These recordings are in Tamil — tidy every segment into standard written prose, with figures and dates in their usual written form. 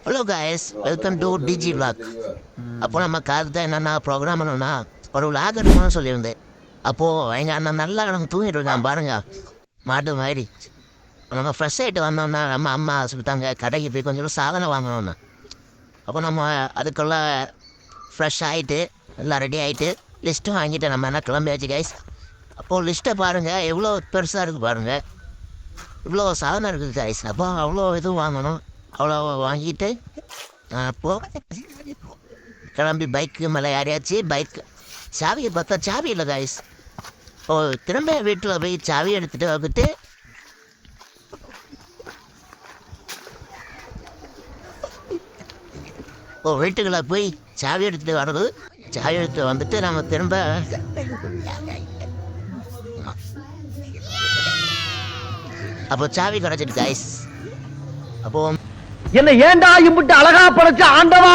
Hello guys, welcome to Digi vlog. அப்போ நம்ம காலத்தை என்னென்ன ப்ரோக்ராம் பண்ணோம்னா ஒரு விளாக் எடுக்கணும்னு சொல்லியிருந்தேன். அப்போது எங்கள் அண்ணன் நல்லா நம்ம தூங்கிட்டு இருக்கான் பாருங்க, மாட்டு மாதிரி. நம்ம ஃப்ரெஷ் ஆகிட்டு வந்தோம்னா நம்ம அம்மா சொல்லிட்டாங்க கடைக்கு போய் கொஞ்சம் சாதனை வாங்கணும்னு. அப்போ நம்ம அதுக்குள்ளே ஃப்ரெஷ் ஆகிட்டு எல்லாம் ரெடி ஆகிட்டு லிஸ்ட்டும் வாங்கிட்டு நம்ம என்ன கிளம்பியாச்சு கைஸ். அப்போது லிஸ்ட்டை பாருங்கள், எவ்வளோ பெருசாக இருக்குது பாருங்கள், இவ்வளோ சாதனை இருக்குது கைஸ். அப்போ அவ்வளோ இதுவும் வாங்கணும். அவ்வளோ வாங்கிட்டு அப்போது கிளம்பி பைக்கு மேலே யாரையாச்சு பைக் சாவியை பார்த்தா சாவி இல்லை கைஸ். ஓ, திரும்ப வீட்டில் போய் சாவி எடுத்துகிட்டு வந்துட்டு வீட்டுக்குள்ளே போய் சாவி எடுத்துகிட்டு வர்றது. சாவி எடுத்து வந்துட்டு நம்ம திரும்ப அப்போ சாவி கிடச்சிட்டு கைஸ். அப்போ என்ன ஏண்டா இம்புட்டு அழகா படைச்ச ஆண்டவா.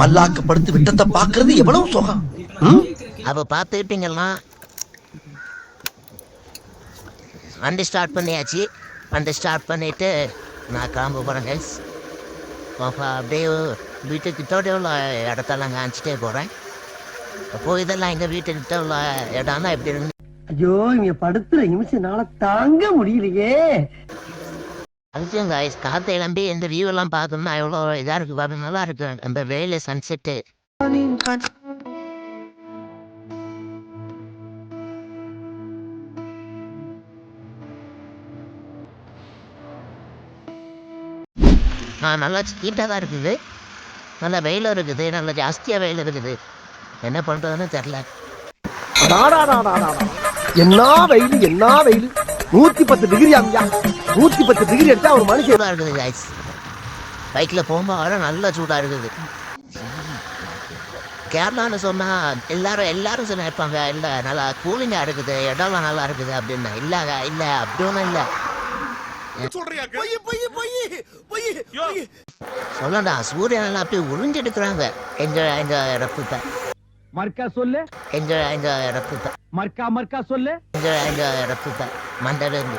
மல்லாக்க படுத்து விட்டத்தை பாக்குறது எவ்வளவு சுகம். அப்போ பார்த்துக்கிட்டீங்கன்னா வண்டி ஸ்டார்ட் பண்ணியாச்சு. வண்டி ஸ்டார்ட் பண்ணிவிட்டு நான் கிளம்ப போகிறேன் கைஸ். அப்படியே வீட்டுக்கிட்டோட உள்ள இடத்தெல்லாம் காமிச்சிட்டே போகிறேன். அப்போது இதெல்லாம் எங்கள் வீட்டுக்கிட்ட உள்ள இடம்னா எப்படி இருந்து. ஐயோ, இங்க படுத்துற நிமிஷம்னால தாங்க முடியலையே. அதுக்கும் கைஸ், காற்று கிளம்பி இந்த வியூ எல்லாம் பார்த்தோம்னா எவ்வளோ இதாக இருக்குது பாருங்க, நல்லா இருக்கு அந்த வெயில சன்செட்டு. நல்லா ஹீட்டாக தான் இருக்குது, நல்லா வெயிலும் இருக்குது, நல்லா ஜாஸ்தியாக வெயில் இருக்குது. என்ன பண்ணுறதுன்னு தெரில. என்ன வெயில் என்ன வெயில். 110 டிகிரி அம்யா, 110 டிகிரி எடுத்தா ஒரு மனுஷன் சூடாக இருக்குது கைஸ். பைக்கில் போகும்போது வர நல்லா சூடாக இருக்குது. கேரளான்னு சொன்னால் எல்லாரும் சொன்ன இருப்பாங்க, இல்லை நல்லா கூலிங்காக இருக்குது, இடம்லாம் நல்லா இருக்குது அப்படின்னு. இல்லை அப்படி ஒன்றும் இல்லை. சொல்லண்டா, சூரியன் எல்லாம் அப்படியே உறிஞ்சு எடுக்கிறாங்க எங்க ரத்தத்தை. மர்க்கா சொல்லு. எங்க ரத்தத்தை மர்க்கா சொல்லு. எங்க ரத்தத்தை மண்டலேருந்து.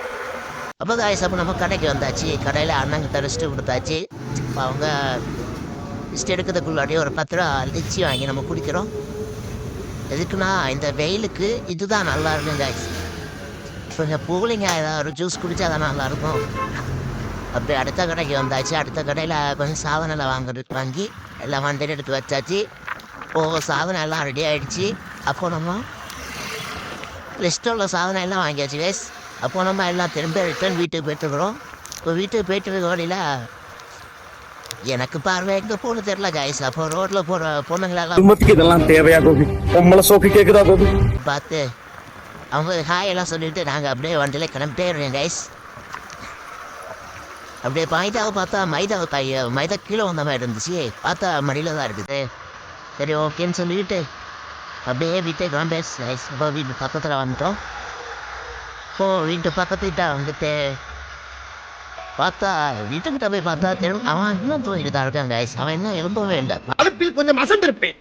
அப்போ காய்ஸ், அப்போ நம்ம கடைக்கு வந்தாச்சு. கடையில் அண்ணங்கிட்ட லிஸ்ட்டு கொடுத்தாச்சு. அவங்க லிஸ்ட் எடுக்கிறதுக்குள்ளாடியே ஒரு 10 ரூபா லிச்சி வாங்கி நம்ம குடிக்கிறோம். எதுக்குன்னா இந்த வெயிலுக்கு இதுதான் நல்லா இருக்கும் காய்ஸ். கொஞ்சம் கூலிங்க ஏதாவது ஒரு ஜூஸ் குடித்தா தான் நல்லாயிருக்கும். அப்படி அடுத்த கடைக்கு வந்தாச்சு. அடுத்த கடையில் கொஞ்சம் சாதனை வாங்கி எல்லாம் வண்டியில் எடுத்து வச்சாச்சு. சாதனை எல்லாம் ரெடி ஆகிடுச்சு. அப்போ நம்ம லிஸ்ட்டில் உள்ள சாதனை எல்லாம் வாங்கியாச்சு கைஸ். அப்போ நம்ம எல்லாம் திரும்ப ரிட்டர்ன் வீட்டுக்கு போய்ட்டுருக்குறோம். இப்போ வீட்டுக்கு போய்ட்டு இருக்க வழியில் எனக்கு பார்வை எங்கே போகணும் தெரில கைஸ். அப்போ ரோட்டில் போகிற பொண்ணுங்களெல்லாம் இதெல்லாம் தேவையா கோபி? உங்களை சோஃபி கேட்குதா கோபி? பார்த்து அவங்க ஹாய் எல்லாம் சொல்லிவிட்டு நாங்கள் அப்படியே வண்டியில் கிளம்பிட்டே இருக்கோம் கைஸ். அப்படியே மைதாவை பார்த்தா மைதா கீழே வந்த மாதிரி இருந்துச்சு. பார்த்தா மடியில் தான் இருக்குது. சரி ஓகேன்னு சொல்லிவிட்டு அப்படியே வீட்டை கிளம்பேஸ் கைஸ். இப்போ வீட்டு பக்கத்தில் வந்துட்டோம். வீட்டு பக்கத்துக்கிட்ட வந்துட்டு பார்த்தா வீட்டுக்கிட்ட போய் பார்த்தா அவன் இன்னும் தூங்கிட்டு தான் இருக்கான் கைஸ். அவன் இன்னும் எழும்பவே இல்லை. கொஞ்சம் மசந்து இருப்பேன்.